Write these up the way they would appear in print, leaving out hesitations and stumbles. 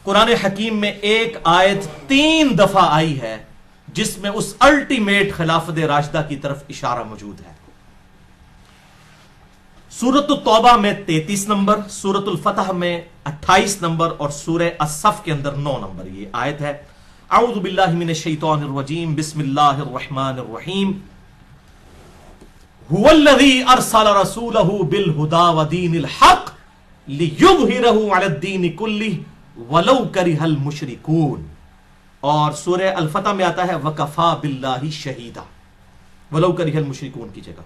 قرآن حکیم میں ایک آیت 3 دفعہ آئی ہے جس میں اس الٹیمیٹ خلافت راشدہ کی طرف اشارہ موجود ہے. سورۃ التوبہ میں 33 نمبر، سورۃ الفتح میں 28 نمبر اور سورہ الصف کے اندر 9 نمبر یہ آیت ہے. اعوذ باللہ من الشیطان الرجیم، بسم اللہ الرحمن الرحیم. هو الذی ارسل رسولہ بالہدی ودین الحق لیظہرہ علی الدین کلہ ولو کرہ المشرکون. اور سورہ الفتح میں آتا ہے وکفا باللہ شہیدا، ولو کرہ المشرکون کی جگہ.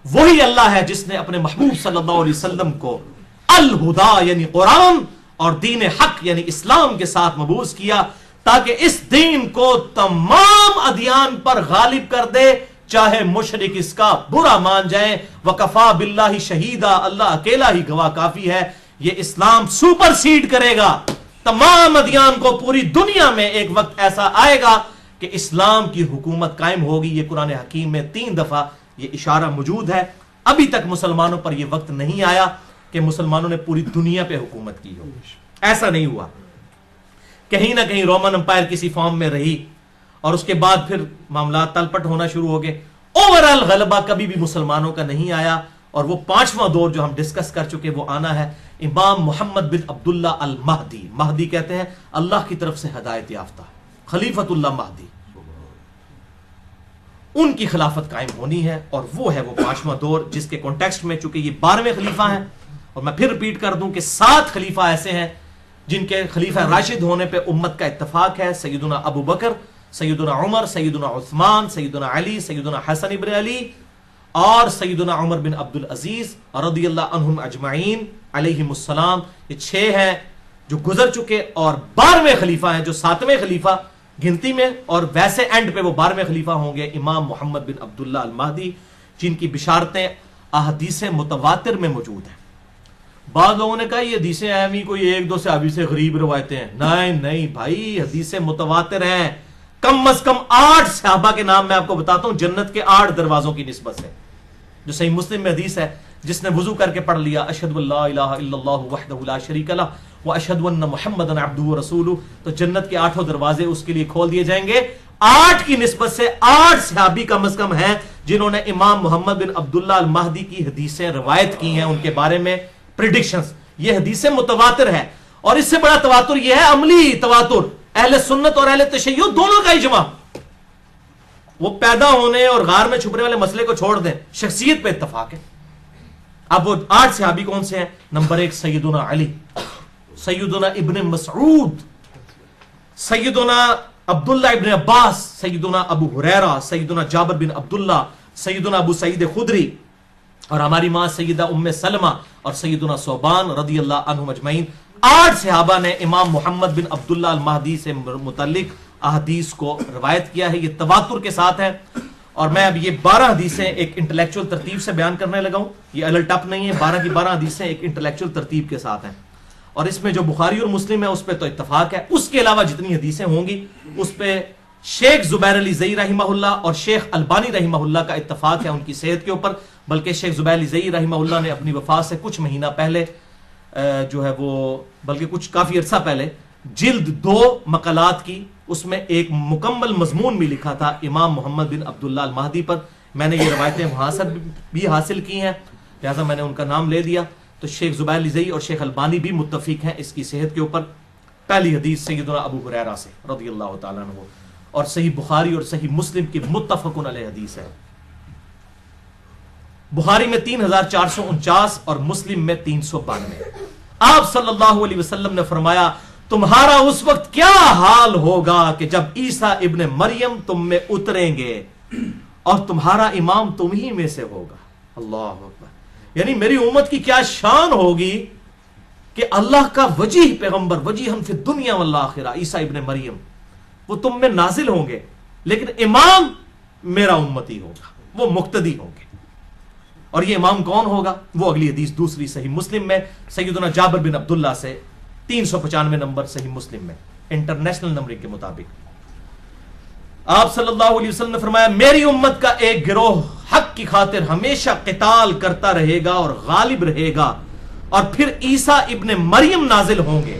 وہی اللہ ہے جس نے اپنے محبوب صلی اللہ علیہ وسلم کو الہدا یعنی قرآن اور دین حق یعنی اسلام کے ساتھ مبعوث کیا تاکہ اس دین کو تمام ادیان پر غالب کر دے، چاہے مشرک اس کا برا مان جائیں. وکفا باللہ شہیدا، اللہ اکیلا ہی گواہ کافی ہے. یہ اسلام سپر سیڈ کرے گا تمام ادیان کو. پوری دنیا میں ایک وقت ایسا آئے گا کہ اسلام کی حکومت قائم ہوگی. یہ قرآن حکیم میں 3 دفعہ یہ اشارہ موجود ہے. ابھی تک مسلمانوں پر یہ وقت نہیں آیا کہ مسلمانوں نے پوری دنیا پہ حکومت کی ہو. ایسا نہیں ہوا. کہیں نہ کہیں رومن امپائر کسی فارم میں رہی اور اس کے بعد پھر معاملات تلپٹ ہونا شروع ہو گئے. اوورال غلبہ کبھی بھی مسلمانوں کا نہیں آیا. اور وہ 5واں دور جو ہم ڈسکس کر چکے وہ آنا ہے. امام محمد بن عبداللہ المہدی، مہدی کہتے ہیں اللہ کی طرف سے ہدایت یافتہ، خلیفۃ اللہ مہدی، ان کی خلافت قائم ہونی ہے. اور وہ ہے وہ 5واں دور جس کے کانٹیکسٹ میں چونکہ یہ 12ویں خلیفہ ہیں. اور میں پھر ریپیٹ کر دوں کہ 7 خلیفہ ایسے ہیں جن کے خلیفہ راشد ہونے پہ امت کا اتفاق ہے. سیدنا ابو بکر، سیدنا عمر، سیدنا عثمان، سیدنا علی، سیدنا حسن ابن علی اور سیدنا عمر بن عبد العزیز رضی اللہ عنہم اجمعین علیہم السلام. یہ 6 ہیں جو گزر چکے اور 12ویں خلیفہ ہیں جو 7ویں خلیفہ گنتی میں اور ویسے اینڈ پہ وہ 12ویں خلیفہ ہوں گے امام محمد بن عبداللہ المہدی، جن کی بشارتیں احادیث متواتر میں موجود ہیں. بعض لوگوں نے کہا یہ حدیثیں اہمی کوئی 1-2 صحابی سے غریب روایتیں ہیں. نہیں بھائی، حدیثیں متواتر ہیں. کم از کم 8 صحابہ کے نام میں آپ کو بتاتا ہوں جنت کے 8 دروازوں کی نسبت سے. جو صحیح مسلم میں حدیث ہے جس نے وضو کر کے پڑھ لیا اشہد ان لا الہ الا اللہ وحدہ لا شریک لہ واشہد ان محمدا عبدہ ورسولہ، تو جنت کے 8 دروازے اس کے لیے کھول دیے جائیں گے. 8 کی نسبت سے 8 صحابی کم از کم ہیں جنہوں نے امام محمد بن عبداللہ المہدی کی حدیثیں روایت کی ہیں، ان کے بارے میں پریڈکشنز. یہ حدیثیں متواتر ہے. اور اس سے بڑا تواتر یہ ہے عملی تواتر. اہل سنت اور اہل تشیع دونوں کا اجماع. وہ پیدا ہونے اور غار میں چھپنے والے مسئلے کو چھوڑ دیں، شخصیت پہ اتفاق ہے. اب وہ 8 صحابی کون سے ہیں؟ نمبر 1 سیدنا علی، سیدنا ابن مسعود، سیدنا عبداللہ ابن عباس، سیدنا ابو ہریرہ، سیدنا جابر بن عبداللہ، سیدنا ابو سعید خدری اور ہماری ماں سیدہ ام سلمہ اور سیدنا ثوبان رضی اللہ عنہم اجمعین. 8 صحابہ نے امام محمد بن عبداللہ المہدی سے متعلق احادیث کو روایت کیا ہے. یہ تواتر کے ساتھ ہے. اور میں اب یہ 12 حدیثیں ایک انٹلیکچوئل ترتیب سے بیان کرنے لگا ہوں. یہ الٹ ٹپ نہیں ہے. 12 کی 12 حدیثیں ایک انٹلیکچوئل ترتیب کے ساتھ ہیں. اور اس میں جو بخاری اور مسلم ہے اس پہ تو اتفاق ہے. اس کے علاوہ جتنی حدیثیں ہوں گی اس پہ شیخ زبیر علی زئی رحمہ اللہ اور شیخ البانی رحمہ اللہ کا اتفاق ہے ان کی صحت کے اوپر. بلکہ شیخ زبیر علی زئی رحمہ اللہ نے اپنی وفات سے کچھ مہینہ پہلے جو ہے وہ بلکہ کچھ کافی عرصہ پہلے جلد 2 مقالات کی، اس میں ایک مکمل مضمون بھی لکھا تھا امام محمد بن عبداللہ المہدی پر. میں نے یہ روایتیں وہاں سے بھی حاصل کی ہیں، لہٰذا میں نے ان کا نام لے دیا. تو شیخ زبیر علی زئی اور شیخ البانی بھی متفق ہیں اس کی صحت کے اوپر. پہلی حدیث سیدنا ابو ہریرہ سے رضی اللہ تعالیٰ عنہ، اور صحیح بخاری اور صحیح مسلم کی متفق علیہ حدیث ہے. بخاری میں 3449 اور مسلم میں 392. آپ صلی اللہ علیہ وسلم نے فرمایا تمہارا اس وقت کیا حال ہوگا کہ جب عیسیٰ ابن مریم تم میں اتریں گے اور تمہارا امام تم ہی میں سے ہوگا. اللہ اکبر. یعنی میری امت کی کیا شان ہوگی کہ اللہ کا وجیہ پیغمبر، وجیہن فی الدنیا والآخرہ، عیسیٰ ابن مریم وہ تم میں نازل ہوں گے، لیکن امام میرا امتی ہوگا، وہ مقتدی ہوں گے. اور یہ امام کون ہوگا؟ وہ اگلی حدیث دوسری صحیح مسلم میں سیدنا جابر بن عبداللہ سے 395 نمبر صحیح مسلم میں انٹرنیشنل نمبرنگ کے مطابق. آپ صلی اللہ علیہ وسلم نے فرمایا میری امت کا ایک گروہ حق کی خاطر ہمیشہ قتال کرتا رہے گا اور غالب رہے گا، اور پھر عیسیٰ ابن مریم نازل ہوں گے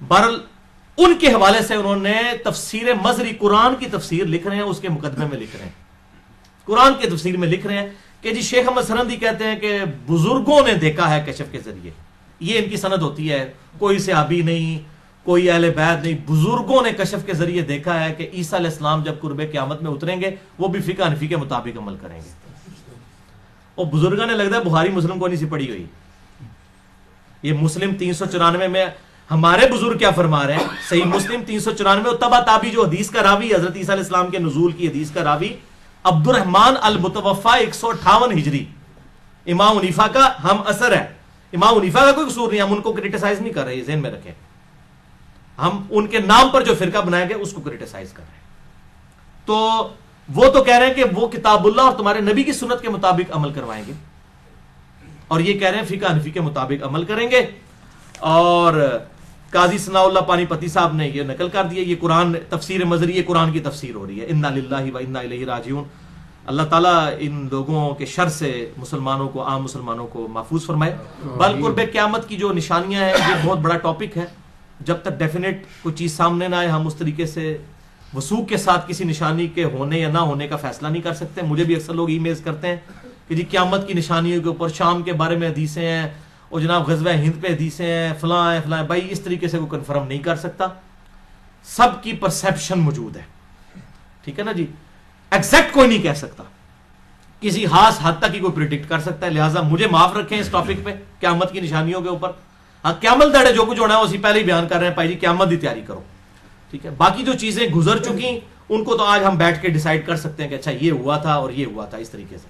بہرحال ان کے حوالے سے انہوں نے تفسیر مظہری، قرآن کی تفسیر لکھ رہے ہیں، اس کے مقدمے میں لکھ رہے ہیں، قرآن کی تفسیر میں لکھ رہے ہیں کہ جی شیخ احمد سرندی کہتے ہیں کہ بزرگوں نے دیکھا ہے کشف کے ذریعے. یہ ان کی سند ہوتی ہے، کوئی صحابی نہیں، کوئی اہل بیت نہیں، بزرگوں نے کشف کے ذریعے دیکھا ہے کہ عیسیٰ علیہ السلام جب قرب قیامت میں اتریں گے وہ بھی فقہ حنفی کے مطابق عمل کریں گے. اور بزرگوں نے لگتا ہے بخاری مسلم کو نہیں سی پڑھی ہوئی. یہ مسلم 394 میں ہمارے بزرگ کیا فرما رہے ہیں؟ صحیح مسلم 394 تبا تابی جو حدیث کا راوی، حضرت عیسیٰ علیہ السلام کے نزول کی حدیث کا راوی عبد الرحمن المتوفا 158 ہجری، امام حنیفہ کا ہم اثر ہے. امام حنیفہ کا کوئی قصور نہیں، ہم ان کو کرٹیسائز نہیں کر رہے، ذہن میں رکھیں. ہم ان کے نام پر جو فرقہ بنایا گیا اس کو کرٹیسائز کر رہے ہیں. تو وہ تو کہہ رہے ہیں کہ وہ کتاب اللہ اور تمہارے نبی کی سنت کے مطابق عمل کروائیں گے، اور یہ کہہ رہے ہیں فقہ حنفی کے مطابق عمل کریں گے. اور قاضی ثناء اللہ پانی پتی صاحب نے یہ نقل کر دیا، یہ قرآن تفسیر مظہری، یہ قرآن کی تفسیر ہو رہی ہے. انا للہ و انا الیہ راجعون. اللہ تعالیٰ ان لوگوں کے شر سے مسلمانوں کو، عام مسلمانوں کو محفوظ فرمائے. بل قرب قیامت کی جو نشانیاں ہیں یہ بہت بڑا ٹاپک ہے. جب تک ڈیفینیٹ کوئی چیز سامنے نہ آئے ہم اس طریقے سے وثوق کے ساتھ کسی نشانی کے ہونے یا نہ ہونے کا فیصلہ نہیں کر سکتے. مجھے بھی اکثر لوگ ای میلز کرتے ہیں کہ جی قیامت کی نشانیوں کے اوپر شام کے بارے میں حدیثیں ہیں، اور جناب غزوہ ہند پہ حدیثیں ہیں، فلاں ہیں فلاں. بھائی اس طریقے سے کوئی کنفرم نہیں کر سکتا، سب کی پرسیپشن موجود ہے، ٹھیک ہے نا جی. ایگزیکٹ کوئی نہیں کہہ سکتا، کسی خاص حد تک ہی کوئی پریڈکٹ کر سکتا ہے. لہٰذا مجھے معاف رکھیں اس ٹاپک پہ، قیامت کی نشانیوں کے اوپر. ہاں قیامت دڑے جو کچھ ہونا ہے اسی پہلے ہی بیان کر رہے ہیں، بھائی جی قیامت کی تیاری کرو، ٹھیک ہے. باقی جو چیزیں گزر چکی ان کو تو آج ہم بیٹھ کے ڈیسائیڈ کر سکتے ہیں کہ اچھا یہ ہوا تھا اور یہ ہوا تھا، اس طریقے سے.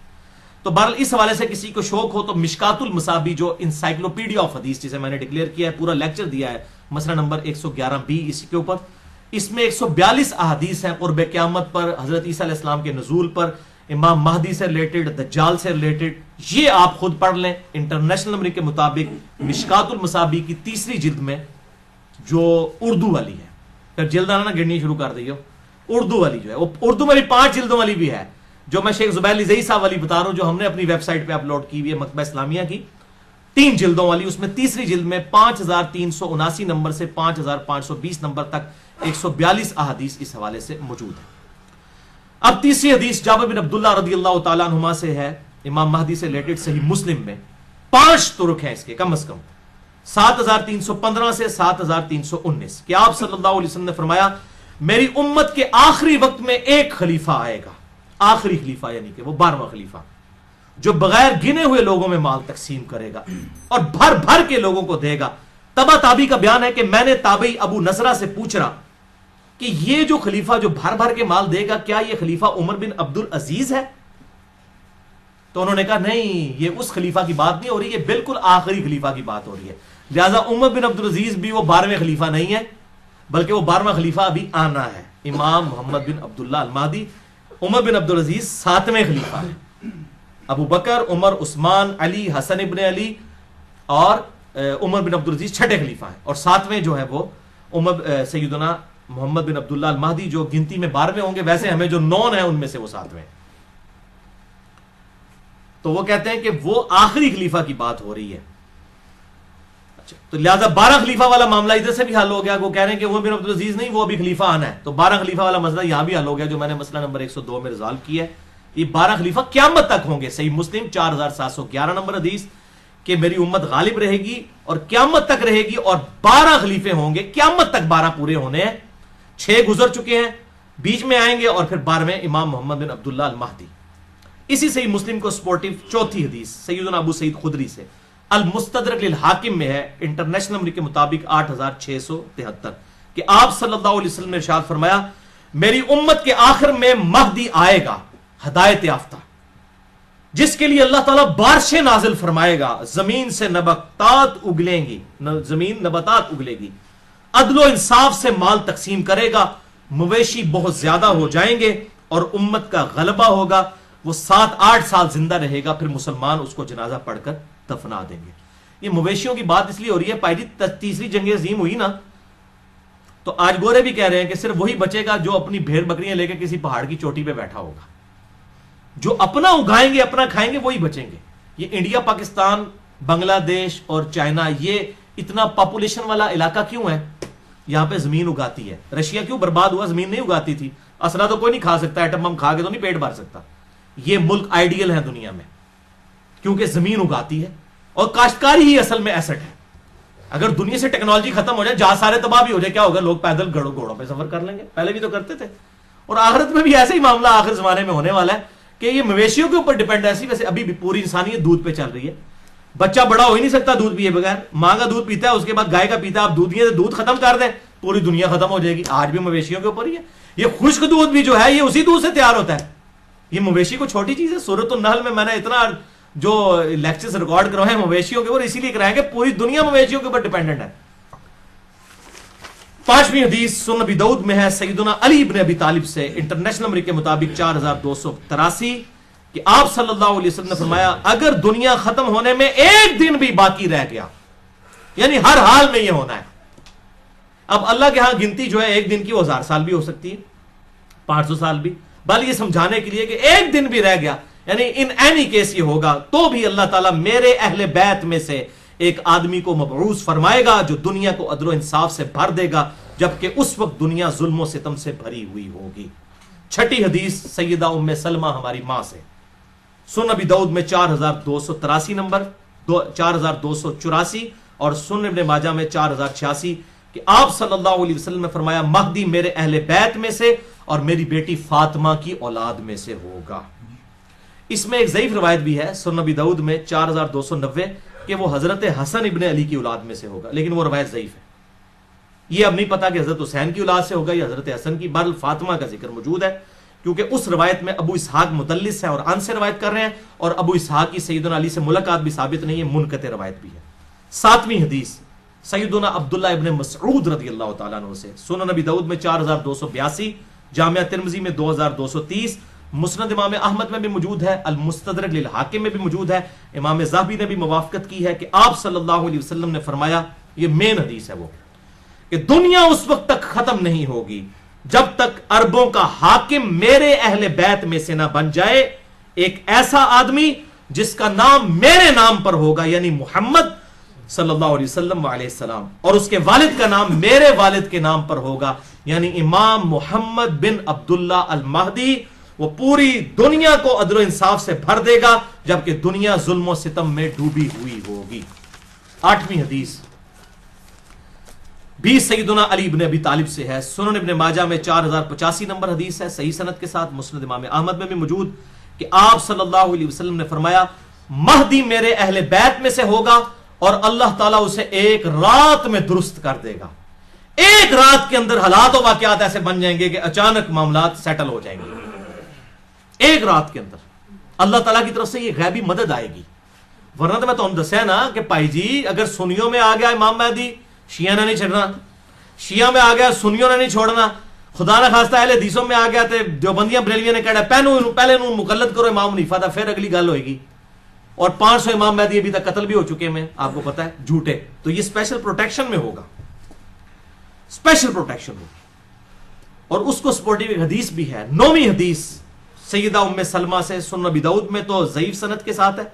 تو بہرحال اس حوالے سے کسی کو شوق ہو تو مشکات المصابیح جو انسائکلوپیڈیا آف حدیث جسے میں نے ڈکلیئر کیا ہے، پورا لیکچر دیا ہے مسئلہ نمبر 111B اسی کے اوپر. اس میں 142 احادیث ہیں قرب قیامت پر، حضرت عیسیٰ علیہ السلام کے نزول پر، امام مہدی سے ریلیٹڈ، دجال سے ریلیٹڈ. یہ آپ خود پڑھ لیں انٹرنیشنل نمبر کے مطابق مشکات المصابیح کی تیسری جلد میں جو اردو والی ہے. پھر جلد آنا گرنی شروع کر دیو. اردو والی جو ہے وہ اردو میں بھی 5 جلدوں والی بھی ہے، جو میں شیخ زبیر علی زئی صاحب والی بتا رہا ہوں جو ہم نے اپنی ویب سائٹ پہ اپلوڈ کی ہوئی ہے، مکتبہ اسلامیہ کی 3 جلدوں والی. اس میں تیسری جلد میں 5379 نمبر سے 5520 نمبر تک 142 احادیث اس حوالے سے موجود ہے. اب تیسری حدیث جابر بن عبداللہ رضی اللہ تعالیٰ عنہما سے ہے، امام مہدی سے ریلیٹڈ، صحیح مسلم میں 5 طرق ہیں اس کے کم از کم، 7315 سے 7319 کہ آپ صلی اللہ علیہ وسلم نے فرمایا میری امت کے آخری وقت میں ایک خلیفہ آئے گا، آخری خلیفہ یعنی کہ وہ 12واں خلیفہ، جو بغیر گنے ہوئے لوگوں میں مال تقسیم کرے گا اور بھر بھر کے لوگوں کو دے گا. تبا تابی کا بیان ہے کہ میں نے تابعی ابو نصرہ سے پوچھ رہا کہ یہ جو خلیفہ جو بھر بھر کے مال دے گا کیا یہ خلیفہ عمر بن عبد العزیز ہے؟ تو انہوں نے کہا نہیں، یہ اس خلیفہ کی بات نہیں ہو رہی، یہ بالکل آخری خلیفہ کی بات ہو رہی ہے. لہذا عمر بن عبد العزیز بھی وہ 12ویں خلیفہ نہیں ہے، بلکہ وہ 12واں خلیفہ ابھی آنا ہے، امام محمد بن عبداللہ المہدی. عمر بن عبد العزیز 7ویں خلیفہ ہے، ابو بکر، عمر، عثمان، علی، حسن ابن علی اور عمر بن عبد العزیز 6ٹھے خلیفہ ہیں، اور 7ویں جو ہے وہ عمر سیدنا محمد بن عبداللہ المہدی جو گنتی میں 12ویں ہوں گے، ویسے ہمیں جو 9 ہیں ان میں سے وہ 7ویں. تو وہ کہتے ہیں کہ وہ آخری خلیفہ کی بات ہو رہی ہے. اچھا تو لہذا 12 خلیفہ والا معاملہ ادھر سے بھی حل ہو گیا. وہ کہہ رہے ہیں کہ عمر بن عبد العزیز نہیں، وہ ابھی خلیفہ آنا ہے، تو 12 خلیفہ والا مسئلہ یہاں بھی حل ہو گیا جو میں نے مسئلہ نمبر 102 میں ریزالو کیا ہے. یہ 12 خلیفہ قیامت تک ہوں گے. صحیح مسلم 4711 نمبر حدیث کہ میری امت غالب رہے گی اور قیامت تک رہے گی، اور 12 خلیفے ہوں گے، قیامت تک 12 پورے ہونے ہیں. 6 گزر چکے ہیں، بیچ میں آئیں گے، اور پھر 12ویں امام محمد بن عبداللہ المہدی. اسی صحیح مسلم کو سپورٹیو چوتھی حدیث سیدنا ابو سعید خدری سے المستدرک للحاکم میں ہے، انٹرنیشنل نمبر کے مطابق 8673 کہ آپ صلی اللہ علیہ وسلم نے ارشاد فرمایا میری امت کے آخر میں مہدی آئے گا ہدایت یافتہ، جس کے لیے اللہ تعالیٰ بارشیں نازل فرمائے گا، زمین سے نباتات اگلیں گی، زمین نباتات اگلے گی، عدل و انصاف سے مال تقسیم کرے گا، مویشی بہت زیادہ ہو جائیں گے اور امت کا غلبہ ہوگا. وہ 7-8 سال زندہ رہے گا، پھر مسلمان اس کو جنازہ پڑھ کر دفنا دیں گے. یہ مویشیوں کی بات اس لیے ہو رہی ہے، پہلی تیسری جنگ عظیم ہوئی نا، تو آج گورے بھی کہہ رہے ہیں کہ صرف وہی بچے گا جو اپنی بھیڑ بکریاں لے کے کسی پہاڑ کی چوٹی پہ بیٹھا ہوگا. جو اپنا اگائیں گے، اپنا کھائیں گے، وہی بچیں گے. یہ انڈیا، پاکستان، بنگلہ دیش اور چائنا، یہ اتنا پاپولیشن والا علاقہ کیوں ہے؟ یہاں پہ زمین اگاتی ہے. رشیا کیوں برباد ہوا؟ زمین نہیں اگاتی تھی. اسلحہ تو کوئی نہیں کھا سکتا, ایٹم بم کھا کے تو نہیں پیٹ بھر سکتا. یہ ملک آئیڈیل ہے دنیا میں کیونکہ زمین اگاتی ہے اور کاشتکاری ہی اصل میں ایسٹ ہے. اگر دنیا سے ٹیکنالوجی ختم ہو جائے, جہاز سارے تباہ بھی ہو جائے, کیا ہوگا؟ لوگ پیدل گھوڑوں پہ سفر کر لیں گے, پہلے بھی تو کرتے تھے. اور آخرت میں بھی ایسا ہی معاملہ آخر زمانے میں ہونے والا ہے کہ یہ مویشیوں کے اوپر ڈیپینڈ ہے. ویسے ابھی بھی پوری انسانیت دودھ پہ چل رہی ہے. بچہ بڑا ہو ہی نہیں سکتا دودھ پیے بغیر. ماں کا دودھ پیتا ہے, اس کے بعد گائے کا پیتا ہے. آپ دودھ ختم کر دیں, پوری دنیا ختم ہو جائے گی. آج بھی مویشیوں کے اوپر ہی ہے. یہ خشک دودھ بھی جو ہے یہ اسی دودھ سے تیار ہوتا ہے. یہ مویشی کو چھوٹی چیز ہے. سورۃ النحل میں نے اتنا جو لیکچرز ریکارڈ کروائے ہیں مویشیوں کے اوپر, اسی لیے کرائیں کہ پوری دنیا مویشیوں کے اوپر ڈیپینڈنٹ ہے. 5ویں حدیث سنن ابی داؤد میں ہے سیدنا علی ابن ابی طالب سے, انٹرنیشنل نمبر کے مطابق 4283, کہ آپ صلی اللہ علیہ وسلم نے فرمایا اگر دنیا ختم ہونے میں ایک دن بھی باقی رہ گیا, یعنی ہر حال میں یہ ہونا ہے. اب اللہ کے ہاں گنتی جو ہے ایک دن کی وہ 1000 سال بھی ہو سکتی ہے, 500 سال بھی. بل یہ سمجھانے کے لیے کہ ایک دن بھی رہ گیا, یعنی ان اینی کیس یہ ہوگا, تو بھی اللہ تعالیٰ میرے اہل بیت میں سے ایک آدمی کو مبعوث فرمائے گا جو دنیا کو عدل و انصاف سے بھر دے گا, جبکہ اس وقت دنیا ظلم و ستم سے بھری ہوئی ہوگی. 6 حدیث سیدہ ام سلمہ ہماری ماں سے, سنن ابی داؤد میں 4283 نمبر, 4284, اور سنن ابن ماجہ میں 4086, کہ آپ صلی اللہ علیہ وسلم نے فرمایا مہدی میرے اہل بیت میں سے اور میری بیٹی فاطمہ کی اولاد میں سے ہوگا. اس میں ایک ضعیف روایت بھی ہے سنن ابی داؤد میں 4290 کہ وہ حضرت حسن ابن علی کی اولاد میں سے ہوگا, لیکن وہ روایت ضعیف ہے. یہ اب نہیں پتا کہ حضرت حسین کی اولاد سے ہوگا یا حضرت حسن کی. بہرحال فاطمہ کا ذکر موجود ہے کیونکہ اس روایت میں ابو اسحاق مدلس ہے اور ان سے روایت کر رہے ہیں, اور ابو اسحاق کی سیدنا علی سے ملاقات بھی ثابت نہیں ہے, منقطع روایت بھی ہے. 7ویں حدیث سیدنا عبداللہ ابن مسعود رضی اللہ تعالیٰ عنہ سے, سنن ابی داؤد میں 4282, جامعہ ترمذی میں 2230, مسند امام احمد میں بھی موجود ہے, المستدرک للحاکم میں بھی موجود ہے. امام ذہبی نے بھی موافقت کی ہے کہ آپ صلی اللہ علیہ وسلم نے فرمایا, یہ مین حدیث ہے وہ, کہ دنیا اس وقت تک ختم نہیں ہوگی جب تک عربوں کا حاکم میرے اہل بیت میں سے نہ بن جائے ایک ایسا آدمی جس کا نام میرے نام پر ہوگا, یعنی محمد صلی اللہ علیہ وسلم علیہ السلام, اور اس کے والد کا نام میرے والد کے نام پر ہوگا, یعنی امام محمد بن عبداللہ المہدی. وہ پوری دنیا کو عدل و انصاف سے بھر دے گا جبکہ دنیا ظلم و ستم میں ڈوبی ہوئی ہوگی. 8ویں حدیث بھی سیدنا علی ابن ابی طالب سے ہے, سنن ابن ماجہ میں 4085 نمبر حدیث ہے, صحیح سند کے ساتھ, مسند امام احمد میں بھی موجود, کہ آپ صلی اللہ علیہ وسلم نے فرمایا مہدی میرے اہل بیت میں سے ہوگا اور اللہ تعالیٰ اسے ایک رات میں درست کر دے گا. ایک رات کے اندر حالات و واقعات ایسے بن جائیں گے کہ اچانک معاملات سیٹل ہو جائیں گے. ایک رات کے اندر اللہ تعالیٰ کی طرف سے یہ غیبی مدد آئے گی. ورنہ تو میں تو دسیا نا کہ بھائی جی اگر سنیوں میں آ گیا امام مہدی, شیعہ نے نہیں چھڑنا, شیعہ میں آ گیا سنیوں نے نہیں چھوڑنا, خدا نہ خواستہ اہل حدیثوں میں آ گیا تو دیوبندیاں بریلویوں نے کہا پہلے انہوں مقلد کرو امام حنیفہ تھا, پھر اگلی گل ہوئے گی. اور 500 امام مہدی ابھی تک قتل بھی ہو چکے ہیں, آپ کو پتا ہے, جھوٹے. تو یہ اسپیشل پروٹیکشن میں ہوگا, اسپیشل پروٹیکشن ہوگی. اور اس کو سپورٹیو ایک حدیث بھی ہے, 9ویں حدیث سیدہ ام سلمہ سے, سنن ابی داؤد میں تو ضعیف سند کے ساتھ ہے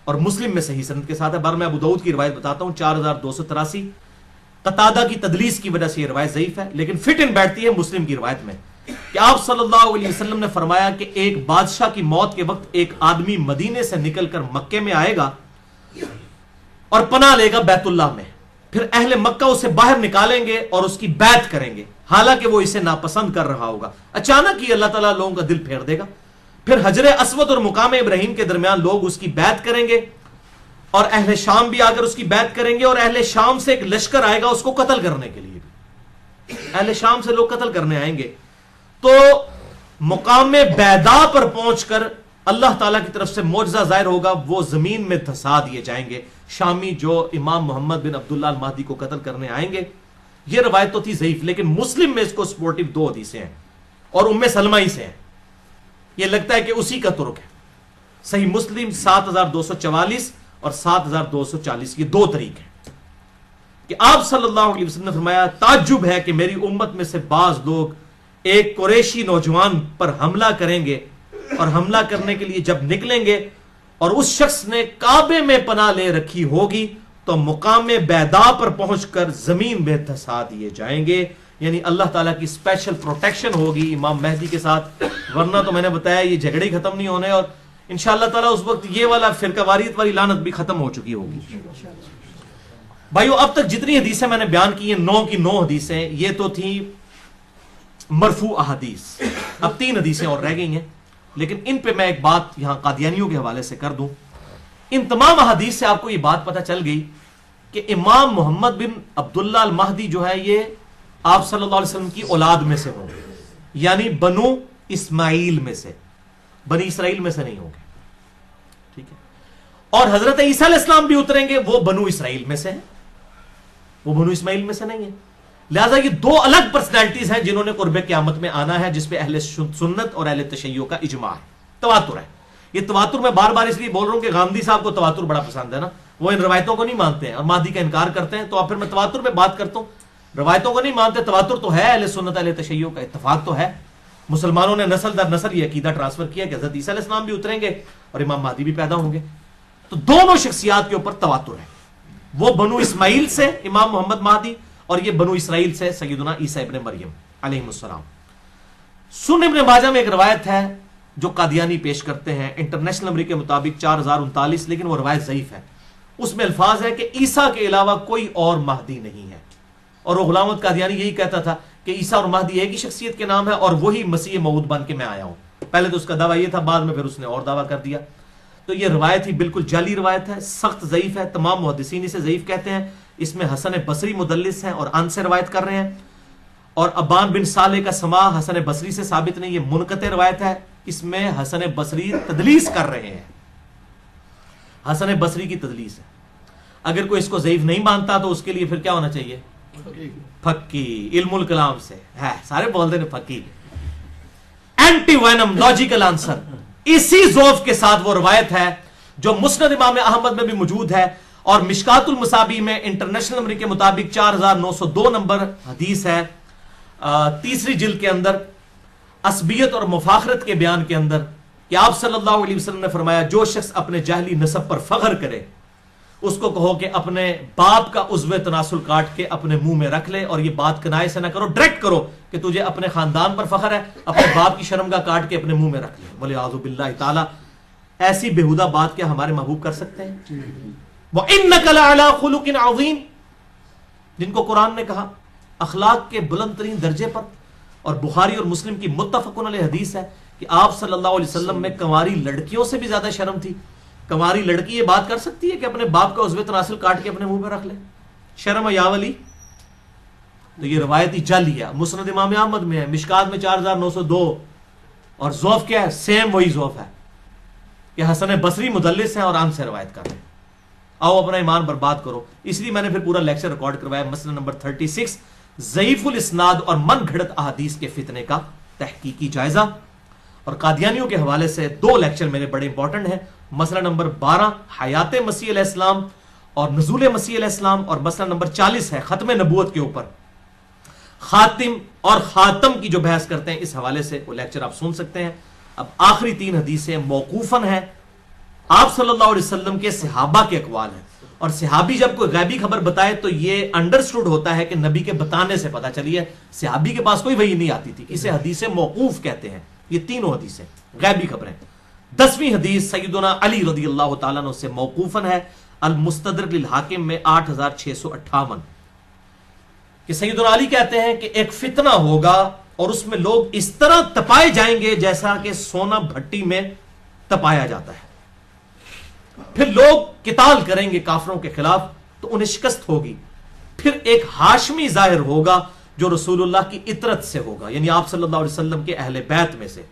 اور مسلم میں صحیح سند کے ساتھ ہے. بار میں ابو داؤد کی روایت بتاتا ہوں 4283, قتادہ کی تدلیس کی وجہ سے یہ روایت ضعیف ہے لیکن فٹ ان بیٹھتی ہے مسلم کی روایت میں, کہ آپ صلی اللہ علیہ وسلم نے فرمایا کہ ایک بادشاہ کی موت کے وقت ایک آدمی مدینے سے نکل کر مکے میں آئے گا اور پناہ لے گا بیت اللہ میں, پھر اہل مکہ اسے باہر نکالیں گے اور اس کی بیعت کریں گے حالانکہ وہ اسے ناپسند کر رہا ہوگا. اچانک ہی اللہ تعالیٰ لوگوں کا دل پھیر دے گا, پھر حجر اسود اور مقام ابراہیم کے درمیان لوگ اس کی بیعت کریں گے اور اہل شام بھی آ کر اس کی بیعت کریں گے, اور اہل شام سے ایک لشکر آئے گا اس کو قتل کرنے کے لیے بھی. اہل شام سے لوگ قتل کرنے آئیں گے تو مقام بیدا پر پہنچ کر اللہ تعالیٰ کی طرف سے معجزہ ظاہر ہوگا, وہ زمین میں دھسا دیے جائیں گے شامی جو امام محمد بن عبداللہ المہدی کو قتل کرنے آئیں گے. یہ روایت تو تھی ضعیف لیکن مسلم میں اس کو سپورٹیو 2 حدیثیں ہیں اور ام سلمہ ہی سے ہیں. یہ لگتا ہے کہ اسی کا ترک ہے. صحیح مسلم 7244 اور 7240, یہ 2 طریق ہیں کہ آپ صلی اللہ علیہ وسلم نے فرمایا تعجب ہے کہ میری امت میں سے بعض لوگ ایک قریشی نوجوان پر حملہ کریں گے اور حملہ کرنے کے لیے جب نکلیں گے اور اس شخص نے کعبے میں پناہ لے رکھی ہوگی تو مقام بیدا پر پہنچ کر زمین میں دھسا دیے جائیں گے. یعنی اللہ تعالیٰ کی اسپیشل پروٹیکشن ہوگی امام مہدی کے ساتھ, ورنہ تو میں نے بتایا یہ جھگڑے ہی ختم نہیں ہونے, اور انشاءاللہ تعالیٰ اس وقت یہ والا فرقہ واریت والی لعنت بھی ختم ہو چکی ہوگی. بھائیو اب تک جتنی حدیثیں میں نے بیان کی ہیں 9 کی 9 حدیثیں, یہ تو تھی مرفوع احادیث. اب 3 حدیثیں اور رہ گئی ہیں, لیکن ان پہ میں ایک بات یہاں قادیانیوں کے حوالے سے کر دوں. ان تمام احادیث سے آپ کو یہ بات پتہ چل گئی کہ امام محمد بن عبداللہ المہدی جو ہے یہ آپ صلی اللہ علیہ وسلم کی اولاد میں سے ہوں گے, یعنی بنو اسماعیل میں سے, بنی اسرائیل میں سے نہیں ہوں گے. ٹھیک ہے, اور حضرت عیسیٰ علیہ السلام بھی اتریں گے, وہ بنو اسرائیل میں سے ہیں, وہ بنو اسماعیل میں سے نہیں ہیں. لہذا یہ 2 الگ پرسنالٹیز ہیں جنہوں نے قرب قیامت میں آنا ہے, جس پہ اہل سنت اور اہل تشیع کا اجماع ہے, تواتر ہے. یہ تواتر میں بار بار اس لیے بول رہا ہوں کہ غامدی صاحب کو تواتر بڑا پسند ہے نا, وہ ان روایتوں کو نہیں مانتے ہیں اور مہدی کا انکار کرتے ہیں. تو اب پھر میں تواتر میں بات کرتا ہوں, روایتوں کو نہیں مانتے, تواتر تو ہے, اہل سنت اہل تشیع کا اتفاق تو ہے. مسلمانوں نے نسل در نسل یہ عقیدہ ٹرانسفر کیا کہ حضرت عیسیٰ علیہ السلام بھی اتریں گے اور امام مہدی بھی پیدا ہوں گے. تو دونوں شخصیات کے اوپر تواتر ہے, وہ بنو اسماعیل سے امام محمد مہدی اور یہ بنو اسرائیل سے سیدنا عیسیٰ ابن مریم علیہ السلام. سنن ابن ماجہ میں ایک روایت ہے جو قادیانی پیش کرتے ہیں انٹرنیشنل نمبر کے مطابق 4039, لیکن وہ روایت ضعیف ہے. اس میں الفاظ ہے کہ عیسیٰ کے علاوہ کوئی اور مہدی نہیں ہے, اور وہ غلام احمد قادیانی یہی کہتا تھا کہ عیسیٰ اور مہدی ایک ہی شخصیت کے نام ہے اور وہی مسیح موعود بن کے میں آیا ہوں. پہلے تو اس کا دعویٰ یہ تھا, بعد میں پھر اس نے اور دعویٰ کر دیا. تو یہ روایت ہی بالکل جعلی روایت ہے, سخت ضعیف ہے, تمام محدثین اسے ضعیف کہتے ہیں. اس میں حسن بصری مدلس ہیں اور ان سے روایت کر رہے ہیں, اور ابان بن صالح کا سماع حسن بصری سے ثابت نہیں, یہ منقطع روایت ہے. اس میں حسن بصری تدلیس کر رہے ہیں, حسن بصری کی تدلیس ہے. اگر کوئی اس کو ضعیف نہیں مانتا تو اس کے لیے پھر کیا ہونا چاہیے, پھکی, علم الکلام سے ہے, سارے بولتے ہیں پھکی, اینٹی وینم لاجیکل آنسر. اسی ذوف کے ساتھ وہ روایت ہے جو مسند امام احمد میں بھی موجود ہے, اور مشکات المصابی میں انٹرنیشنل نمبر کے مطابق 4902 نمبر حدیث ہے, 3 جلد کے اندر, عصبیت اور مفاخرت کے بیان کے اندر, کہ آپ صلی اللہ علیہ وسلم نے فرمایا جو شخص اپنے جاہلی نسب پر فخر کرے اس کو کہو کہ اپنے باپ کا عضو تناسل کاٹ کے اپنے منہ میں رکھ لے, اور یہ بات کنائے سے نہ کرو, ڈائریکٹ کرو کہ تجھے اپنے خاندان پر فخر ہے, اپنے باپ کی شرمگاہ کاٹ کے اپنے منہ میں رکھ لے. بولے اعوذ باللہ تعالی, ایسی بےہودہ بات کیا ہمارے محبوب کر سکتے ہیں؟ وَإِنَّكَ لَعَلَىٰ خُلُقٍ عَظِيمٍ, جن کو قرآن نے کہا اخلاق کے بلند ترین درجے پر, اور بخاری اور مسلم کی متفق علیہ حدیث ہے کہ آپ صلی اللہ علیہ وسلم میں کنواری لڑکیوں سے بھی زیادہ شرم تھی. کنواری لڑکی یہ بات کر سکتی ہے کہ اپنے باپ کا عضو تناسل کاٹ کے اپنے منہ میں رکھ لے؟ شرم یا ولی. تو یہ روایتی جعلی ہے, مسند امام احمد میں ہے, مشکات میں 4902, اور ذوف کیا ہے, سیم وہی ذوف ہے کہ حسن بصری مدلس ہیں اور ان سے روایت کر رہے ہیں. آؤ اپنا ایمان برباد کرو. اس لیے میں نے پھر پورا لیکچر ریکارڈ کروایا, مسئلہ نمبر 36, ضعیف الاسناد اور من گھڑت احادیث کے فتنے کا تحقیقی جائزہ. اور قادیانیوں کے حوالے سے 2 لیکچر میرے بڑے امپورٹنٹ ہیں, مسئلہ نمبر 12 حیات مسیح علیہ السلام اور نزول مسیح علیہ السلام, اور مسئلہ نمبر 40 ہے ختم نبوت کے اوپر, خاتم اور خاتم کی جو بحث کرتے ہیں, اس حوالے سے وہ لیکچر آپ سن سکتے ہیں. اب آخری 3 حدیثیں موقوفاً ہیں, آپ صلی اللہ علیہ وسلم کے صحابہ کے اقوال ہیں, اور صحابی جب کوئی غیبی خبر بتائے تو یہ انڈرسٹوڈ ہوتا ہے کہ نبی کے بتانے سے پتہ چلی ہے, صحابی کے پاس کوئی وحی نہیں آتی تھی. اسے حدیث موقوف کہتے ہیں. یہ تینوں حدیثیں غیبی خبریں. 10ویں حدیث سیدنا علی رضی اللہ تعالیٰ عنہ سے موقوفاً ہے, المستدرک للحاکم میں 8658, کہ سیدنا علی کہتے ہیں کہ ایک فتنہ ہوگا اور اس میں لوگ اس طرح تپائے جائیں گے جیسا کہ سونا بھٹی میں تپایا جاتا ہے. پھر لوگ قتال کریں گے کافروں کے خلاف تو انہیں شکست ہوگی. پھر ایک ہاشمی ظاہر ہوگا جو رسول اللہ کی اطرت سے ہوگا, یعنی آپ صلی اللہ علیہ وسلم کے اہل بیت میں سے.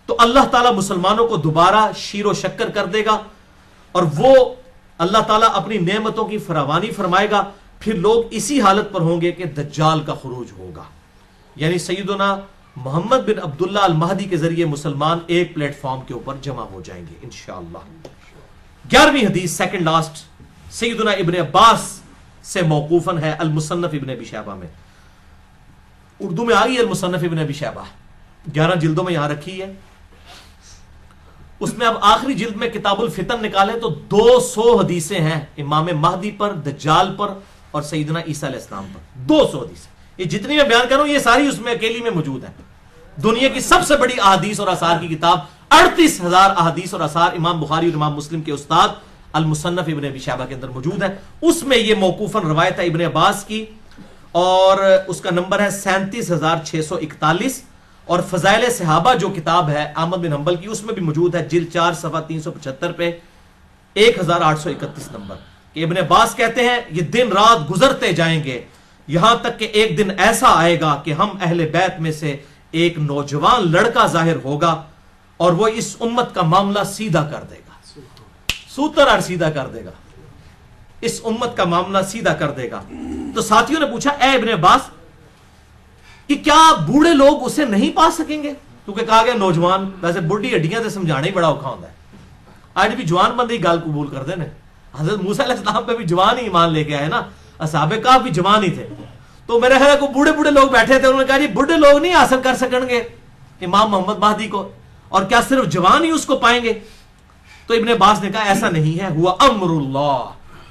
تو اللہ تعالیٰ مسلمانوں کو دوبارہ شیر و شکر کر دے گا, اور وہ اللہ تعالیٰ اپنی نعمتوں کی فراوانی فرمائے گا. پھر لوگ اسی حالت پر ہوں گے کہ دجال کا خروج ہوگا, یعنی سیدنا محمد بن عبداللہ المہدی کے ذریعے مسلمان ایک پلیٹ فارم کے اوپر جمع ہو جائیں گے انشاءاللہ. 11ویں حدیث سیکنڈ لاسٹ سیدنا ابن عباس سے موقوفاً ہے, المصنف ابن ابی شیبہ میں. اردو میں آ گئی المصنف ابن ابی شیبہ, 11 جلدوں میں یہاں رکھی ہے. اس میں اب آخری جلد میں کتاب الفتن نکالے تو 200 حدیثیں ہیں امام مہدی پر، دجال پر اور سیدنا عیسیٰ علیہ السلام پر. 200 حدیثیں. یہ جتنی میں بیان کر رہا ہوں یہ ساری اس میں اکیلی میں موجود ہے. دنیا کی سب سے بڑی احادیث اور آثار کی کتاب، 38,000 احادیث اور آثار امام بخاری اور امام مسلم کے استاد المصنف ابن ابی شیبہ کے اندر موجود ہے. اس میں یہ موقوفاً روایت ہے ابن عباس کی اور اس کا نمبر ہے 37,641. اور فضائل صحابہ جو کتاب ہے احمد بن حنبل کی، اس میں بھی موجود ہے جلد 4 صفحہ 375 پہ 1831 نمبر کہ ابن عباس کہتے ہیں یہ دن رات گزرتے جائیں گے یہاں تک کہ ایک دن ایسا آئے گا کہ ہم اہل بیت میں سے ایک نوجوان لڑکا ظاہر ہوگا اور وہ اس امت کا معاملہ سیدھا کر دے گا. سوتر اور سیدھا کر دے گا، اس امت کا معاملہ سیدھا کر دے گا. تو ساتھیوں نے پوچھا اے ابن عباس کہ کیا بوڑھے لوگ اسے نہیں پا سکیں گے؟ کیونکہ کہا گیا نوجوان، ویسے بڑھی ہڈیاں سے سمجھانا ہی بڑا اوکھا ہوتا ہے. آج بھی جوان بندے ہی گال قبول کرتے ہیں. حضرت موسیٰ علیہ السلام پہ بھی جوان ہی ایمان لے کے آئے نا، اصحاب کہف بھی جوان ہی تھے. تو میرے خیال کو بوڑھے بوڑھے لوگ بیٹھے تھے، انہوں نے کہا جی بوڑھے لوگ نہیں حاصل کر سکیں گے امام محمد مہدی کو، اور کیا صرف جوان ہی اس کو پائیں گے؟ تو ابن عباس نے کہا ایسا نہیں ہے، ہوا امر اللہ،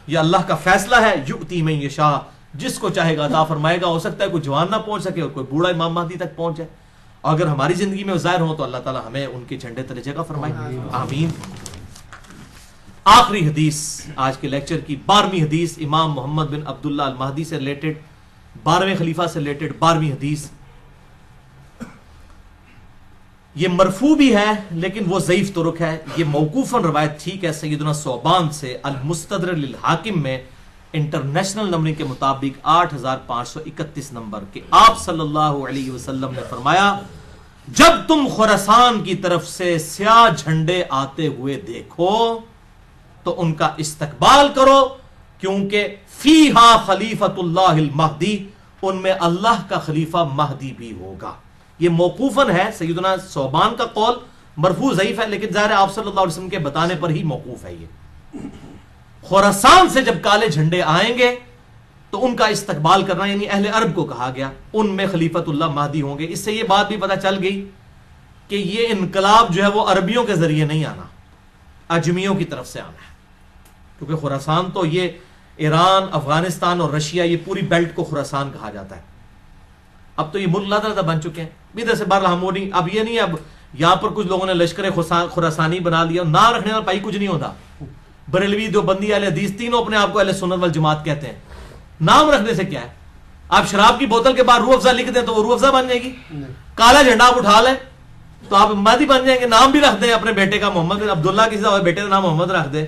یہ اللہ کا فیصلہ ہے، یؤتی من یشاء، جس کو چاہے گا عطا فرمائے گا. ہو سکتا ہے کوئی جوان نہ پہنچ سکے اور کوئی بوڑھا امام مہدی تک پہنچ جائے. اگر ہماری زندگی میں ظاہر ہوں تو اللہ تعالی ہمیں ان کے جھنڈے تلے جگہ فرمائے، آمین. آخری حدیث آج کے لیکچر کی 12ویں حدیث امام محمد بن عبداللہ المہدی سے ریلیٹڈ، 12ویں خلیفہ سے ریلیٹڈ 12ویں حدیث. یہ مرفوع بھی ہے لیکن وہ ضعیف طرق ہے. یہ موقوفاً روایت ٹھیک ہے سیدنا ثوبان سے المستدرک للحاکم میں انٹرنیشنل نمبرنگ کے مطابق 8531 نمبر کہ آپ صلی اللہ علیہ وسلم نے فرمایا جب تم خراسان کی طرف سے سیاہ جھنڈے آتے ہوئے دیکھو تو ان کا استقبال کرو، کیونکہ فیہا خلیفۃ اللہ المہدی، ان میں اللہ کا خلیفہ مہدی بھی ہوگا. یہ موقوفاً ہے سیدنا ثوبان کا قول، مرفوع ضعیف ہے لیکن ظاہر آپ صلی اللہ علیہ وسلم کے بتانے پر ہی موقوف ہے. یہ خراسان سے جب کالے جھنڈے آئیں گے تو ان کا استقبال کرنا، یعنی اہل عرب کو کہا گیا، ان میں خلیفۃ اللہ مہدی ہوں گے. اس سے یہ بات بھی پتہ چل گئی کہ یہ انقلاب جو ہے وہ عربیوں کے ذریعے نہیں آنا، اجمیوں کی طرف سے آنا ہے. کیونکہ خراسان تو یہ ایران، افغانستان اور رشیا، یہ پوری بیلٹ کو خراسان کہا جاتا ہے. اب تو یہ ملک لادہ بن چکے ہیں ادھر سے باہر ہم نہیں. اب یہ نہیں اب یہاں پر کچھ لوگوں نے لشکر خراسانی بنا لیا، نام رکھنے والا پائی کچھ نہیں ہوتا. بریلوی، دیوبندی، اہل حدیث تینوں اپنے آپ کو اہل سنت والجماعت کہتے ہیں. نام رکھنے سے کیا ہے؟ آپ شراب کی بوتل کے بعد روح افزا لکھ دیں تو وہ روح افزا بن جائے گی. کالا جھنڈا آپ اٹھا لیں تو آپ مہدی بن جائیں گے. نام بھی رکھ دیں اپنے بیٹے کا محمد بن عبداللہ، کسی کا بیٹے کا نام محمد رکھ دیں،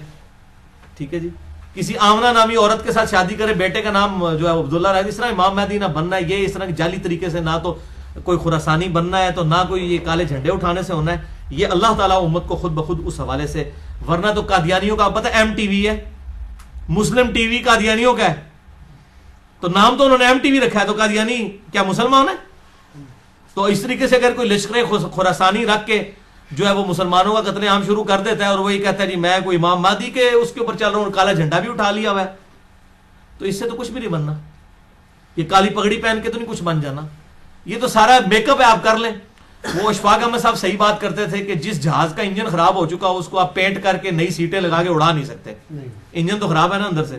ٹھیک ہے جی. کسی آمنہ نامی عورت کے ساتھ شادی کرے، بیٹے کا نام جو ہے عبداللہ رکھ دیں. اس طرح امام مہدی نہ بننا ہے، یہ اس طرح کی جعلی طریقے سے نہ تو کوئی خراسانی بننا ہے تو نہ کوئی یہ کالے جھنڈے اٹھانے سے ہونا ہے. یہ اللہ تعالیٰ امت کو خود بخود اس حوالے سے، ورنہ تو قادیانیوں کا پتہ ایم ٹی وی ہے، مسلم ٹی وی قادیانیوں کا ہے، تو نام تو انہوں نے ایم ٹی وی رکھا ہے، تو قادیانی کیا مسلمان ہے؟ تو اس طریقے سے اگر کوئی لشکر خراسانی رکھ کے جو ہے وہ مسلمانوں کا قتل عام شروع کر دیتا ہے اور وہ یہ کہتا ہے جی میں کوئی امام مہدی کے اس کے اوپر چل رہا ہوں، کالا جھنڈا بھی اٹھا لیا ہوا ہے، تو اس سے تو کچھ بھی نہیں بننا. یہ کالی پگڑی پہن کے تو نہیں کچھ بن جانا. یہ تو سارا میک اپ ہے، آپ کر لیں. وہ اشفاق احمد صاحب صحیح بات کرتے تھے کہ جس جہاز کا انجن خراب ہو چکا اس کو آپ پینٹ کر کے نئی سیٹیں لگا کے اڑا نہیں سکتے، انجن تو خراب ہے نا اندر سے.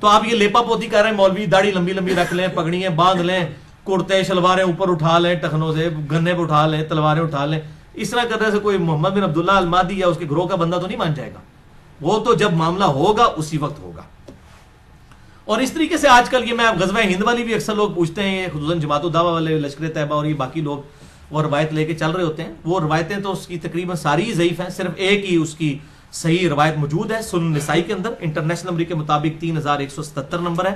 تو آپ یہ لیپا پوتی کر رہے ہیں، مولوی داڑھی لمبی لمبی رکھ لیں، پگڑیاں باندھ لیں، کرتے شلواریں اوپر اٹھا لیں، ٹخنوں سے گنے پہ اٹھا لیں، تلواریں اٹھا لیں. اس طرح کرنے سے کوئی محمد بن عبداللہ المہدی یا اس کے گروہ کا بندہ تو نہیں مان جائے گا. وہ تو جب معاملہ ہوگا اسی وقت ہوگا. اور اس طریقے سے آج کل یہ میں غزوہ ہند والی بھی اکثر لوگ پوچھتے ہیں، خصوصاً جماعت الدعوہ والے، لشکر طیبہ اور یہ باقی لوگ وہ روایت لے کے چل رہے ہوتے ہیں. وہ روایتیں تو اس کی تقریباً ساری ضعیف ہیں، صرف ایک ہی اس کی صحیح روایت موجود ہے سنن نسائی کے اندر، انٹرنیشنل نمبر کے مطابق 3177 نمبر ہے.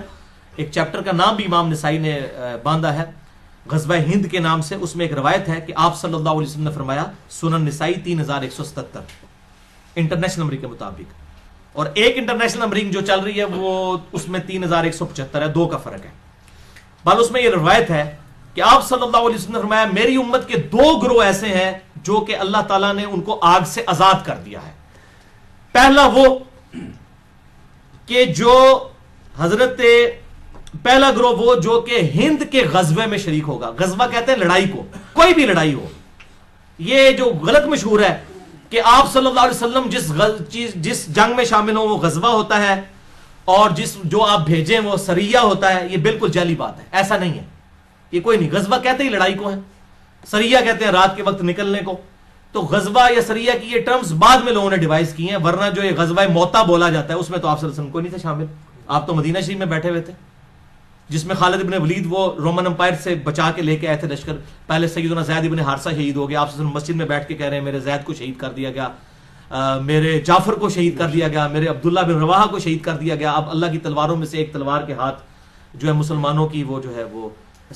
ایک چیپٹر کا نام بھی امام نسائی نے باندھا ہے غزوہ ہند کے نام سے. اس میں ایک روایت ہے کہ آپ صلی اللہ علیہ وسلم نے فرمایا، سنن نسائی 3177 انٹرنیشنل نمبر کے مطابق. اور ایک انٹرنیشنل نمبرنگ جو چل رہی ہے وہ اس میں 3175 ہے، 2 کا فرق ہے. بل اس میں یہ روایت ہے کہ آپ صلی اللہ علیہ وسلم نے فرمایا میری امت کے 2 گروہ ایسے ہیں جو کہ اللہ تعالیٰ نے ان کو آگ سے آزاد کر دیا ہے. پہلا وہ کہ جو پہلا گروہ وہ جو کہ ہند کے غزوے میں شریک ہوگا. غزوہ کہتے ہیں لڑائی کو، کوئی بھی لڑائی ہو. یہ جو غلط مشہور ہے کہ آپ صلی اللہ علیہ وسلم جس جنگ میں شامل ہوں وہ غزوہ ہوتا ہے اور جو آپ بھیجیں وہ سریہ ہوتا ہے، یہ بالکل جعلی بات ہے، ایسا نہیں ہے، یہ کوئی نہیں. غزوہ کہتے ہی لڑائی کو ہے، سریہ کہتے ہیں رات کے وقت نکلنے کو. تو غزوہ یا سریہ کی یہ ٹرمز بعد میں لوگوں نے ڈیوائز کی ہیں، ورنہ جو یہ غزوہ موتا بولا جاتا ہے اس میں تو آپ صلی اللہ علیہ وسلم کو نہیں تھے شامل. آپ تو مدینہ شریف میں بیٹھے ہوئے تھے، جس میں خالد ابن ولید وہ رومن امپائر سے بچا کے لے کے آئے تھے لشکر. پہلے سیدنا زید ابن حارثہ شہید ہو گیا، آپ صلی اللہ علیہ وسلم مسجد میں بیٹھ کے کہہ رہے ہیں میرے زید کو شہید کر دیا گیا، میرے جعفر کو شہید کر دیا گیا، میرے عبداللہ بن رواحہ کو شہید کر دیا گیا. اب اللہ کی تلواروں میں سے ایک تلوار کے ہاتھ جو ہے مسلمانوں کی وہ جو ہے وہ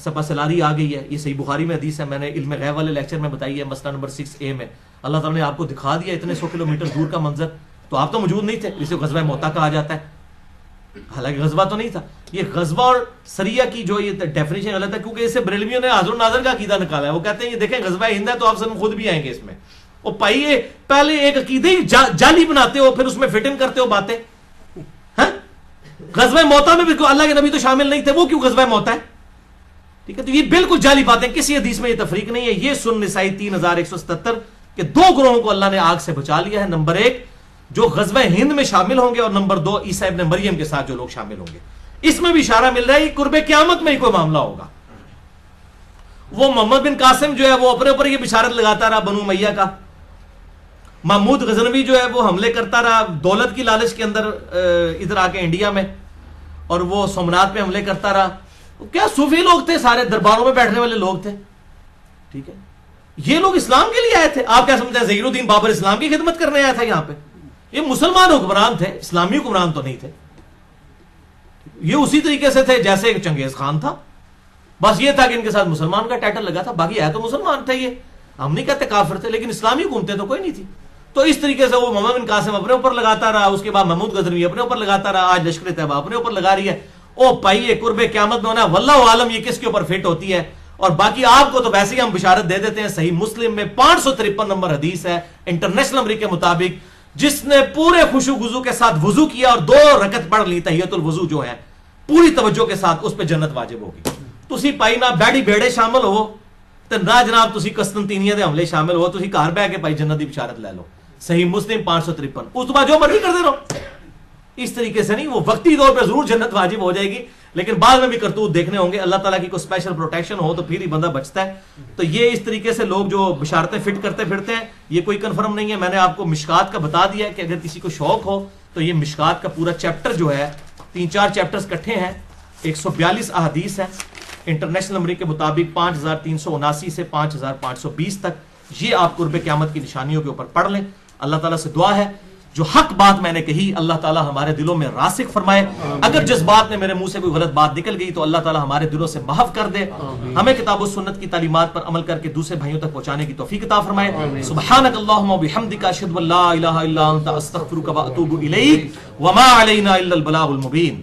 سپہ سلاری آ گئی ہے. یہ صحیح بخاری میں حدیث ہے، میں نے علم غیب والے لیکچر میں بتائی ہے، مسئلہ نمبر 6A میں. اللہ تعالیٰ نے آپ کو دکھا دیا اتنے 100 کلومیٹر دور کا منظر، تو آپ تو موجود نہیں تھے، جسے غزوہ موتا کہا جاتا ہے، حالانکہ غزوہ تو نہیں تھا. یہ غزوہ اور سریہ کی جو یہ ڈیفینیشن غلط ہے، کیونکہ اسے بریلویوں نے حاضر ناظر کا عقیدہ نکالا ہے. وہ کہتے ہیں یہ دیکھیں غزوہ ہند ہے تو آپ سب خود بھی آئیں گے اس میں. وہ پائیے پہلے ایک عقیدے ہی جعلی بناتے ہو، پھر اس میں فٹ ان کرتے ہو باتیں. غزوہ موتا میں بھی اللہ کے نبی تو شامل نہیں تھے، وہ کیوں غزوہ موتا ہے؟ ٹھیک ہے، تو یہ بالکل جعلی باتیں، کسی حدیث میں یہ تفریق نہیں ہے. یہ سن نسائی 3177 کہ 2 گروہوں کو اللہ نے آگ سے بچا لیا ہے. نمبر 1 جو غزوہ ہند میں شامل ہوں گے، اور نمبر 2 عیسیٰ ابن مریم کے ساتھ جو لوگ شامل ہوں گے. اس میں بھی اشارہ مل رہا ہے کہ قرب قیامت میں ہی کوئی معاملہ ہوگا. وہ محمد بن قاسم جو ہے وہ اپنے اوپر یہ بشارت لگاتا رہا بنو امیہ کا. محمود غزنوی جو ہے وہ حملے کرتا رہا دولت کی لالچ کے اندر ادھر آ کے انڈیا میں، اور وہ سومنات پہ حملے کرتا رہا. کیا صوفی لوگ تھے، سارے درباروں میں بیٹھنے والے لوگ تھے. ٹھیک ہے، یہ لوگ اسلام کے لیے آئے تھے. آپ کیا سمجھتے ہیں ظہیر الدین بابر اسلام کی خدمت کرنے آیا تھا یہاں پہ؟ یہ مسلمان حکمران تھے، اسلامی حکمران تو نہیں تھے. یہ اسی طریقے سے تھے جیسے چنگیز خان تھا، بس یہ تھا کہ ان کے ساتھ مسلمان کا ٹائٹل لگا تھا، باقی ہے تو مسلمان تھے. یہ ہم نہیں کہتے کافر تھے، لیکن اسلامی حکومتیں تو کوئی نہیں تھی. تو اس طریقے سے وہ محمد بن قاسم اپنے اوپر لگاتا رہا، اس کے بعد محمود غزنوی اپنے اوپر لگاتا رہا، آج لشکر طیبہ اپنے اوپر لگا رہی ہے. او پائیے قرب قیامت میں ہونا واللہ عالم یہ کس کے اوپر فٹ ہوتی ہے. اور باقی آپ کو تو ویسے ہی ہم بشارت دے دیتے ہیں. صحیح مسلم میں 553 نمبر حدیث ہے انٹرنیشنل نمبر کے مطابق، جس نے پورے خوشو گزو کے ساتھ وضو کیا اور 2 رکعت پڑھ لی تحیۃ الوضو جو ہے پوری توجہ کے ساتھ، اس پہ جنت واجب ہوگی. تسی پائی نہ بیڑی بیڑے شامل ہو تو نہ جناب تسی قسطنطینیہ دے حملے شامل ہو، تسی گھر بیٹھ کے پائی جنت دی بشارت لے لو. صحیح مسلم 553. اس بعد جو مرضی کرتے رہو. اس طریقے سے نہیں، وہ وقتی طور پہ ضرور جنت واجب ہو جائے گی، لیکن بعد میں بھی کرتوت دیکھنے ہوں گے. اللہ تعالیٰ کی کوئی اسپیشل پروٹیکشن ہو تو پھر ہی بندہ بچتا ہے. تو یہ اس طریقے سے لوگ جو بشارتیں فٹ کرتے پھرتے ہیں، یہ کوئی کنفرم نہیں ہے. میں نے آپ کو مشکات کا بتا دیا ہے کہ اگر کسی کو شوق ہو تو یہ مشکات کا پورا چیپٹر جو ہے 3-4 چیپٹرز کٹھے ہیں، 142 احادیث ہیں انٹرنیشنل نمبر کے مطابق 5379 سے 5520 تک. یہ آپ قرب قیامت کی نشانیوں کے اوپر پڑھ لیں. اللہ تعالیٰ سے دعا ہے جو حق بات میں نے کہی اللہ تعالیٰ ہمارے دلوں میں راسخ فرمائے. اگر جس بات میں میرے منہ سے کوئی غلط بات نکل گئی تو اللہ تعالیٰ ہمارے دلوں سے محو کر دے. ہمیں کتاب و سنت کی تعلیمات پر عمل کر کے دوسرے بھائیوں تک پہنچانے کی توفیق عطا فرمائے. سبحانک اللہم و بحمدک اشہد ان لا الہ الا انت استغفرک و اتوب الیک وما علینا الا البلاغ المبین.